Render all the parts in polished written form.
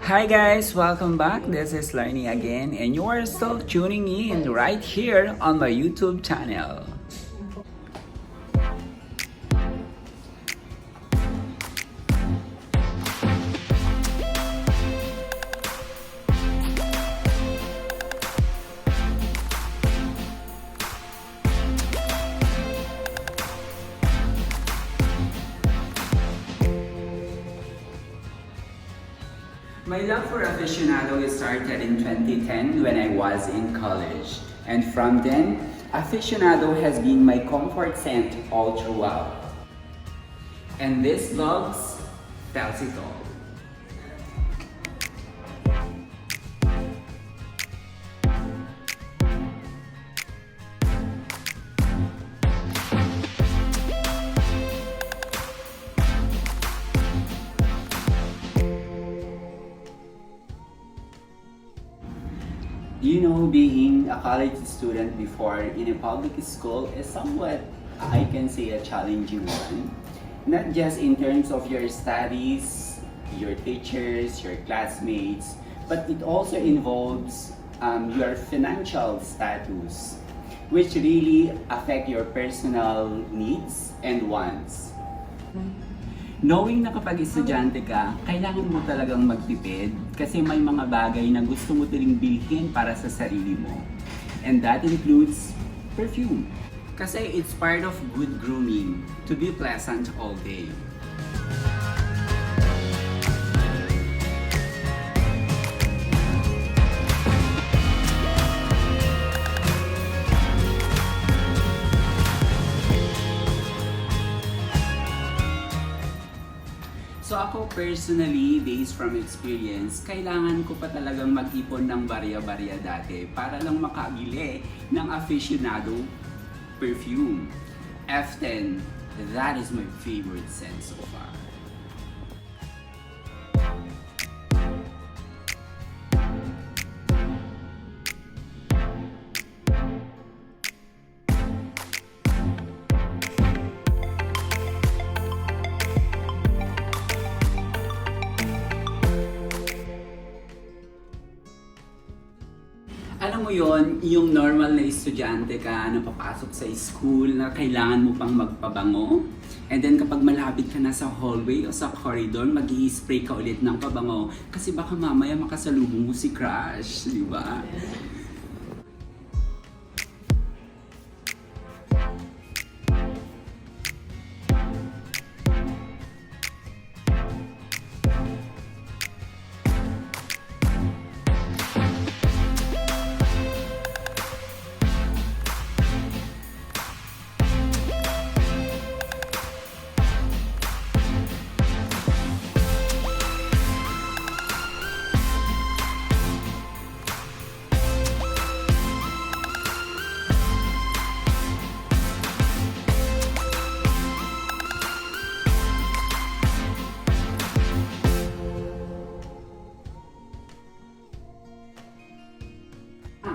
Hi guys, welcome back. This is Ylarn again and you are still tuning in right here on my YouTube channel. My love for Aficionado started in 2010 when I was in college. And from then, Aficionado has been my comfort scent all throughout. And this vlogs tells it all. You know, being a college student before in a public school is somewhat, I can say, a challenging one. Not just in terms of your studies, your teachers, your classmates, but it also involves your financial status, which really affect your personal needs and wants. Knowing na kapag estudyante ka, kailangan mo talagang magtipid kasi may mga bagay na gusto mo din bilhin para sa sarili mo. And that includes perfume. Kasi it's part of good grooming to be pleasant all day. So ako personally, based from experience, kailangan ko pa talagang mag-ipon ng barya-barya dati para lang makabili ng Aficionado perfume. F10, that is my favorite scent so far. Alam mo yon, yung normal na estudyante ka na papasok sa school na kailangan mo pang magpabango. And then kapag malapit ka na sa hallway o sa corridor, mag-i-spray ka ulit ng pabango. Kasi baka mamaya makasalubong mo si crush, di ba?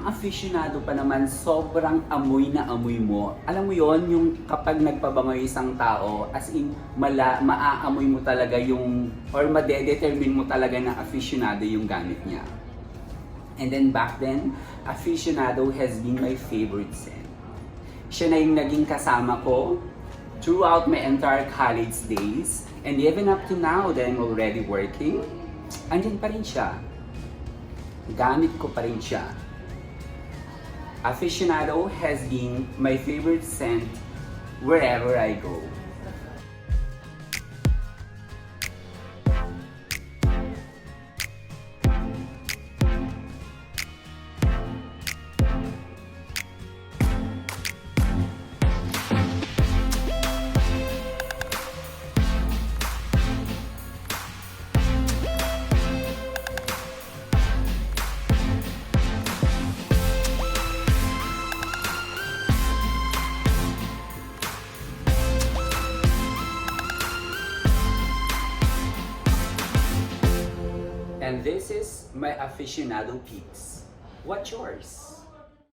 Aficionado pa naman, sobrang amoy na amoy mo. Alam mo yon, yung kapag nagpabango isang tao, as in, maaamoy mo talaga yung, or madedetermine mo talaga na aficionado yung gamit niya. And then back then, Aficionado has been my favorite scent. Siya na yung naging kasama ko throughout my entire college days, and even up to now that I'm already working, andyan pa rin siya. Gamit ko pa rin siya. Aficionado has been my favorite scent wherever I go. And this is my Aficionado piece. What's yours?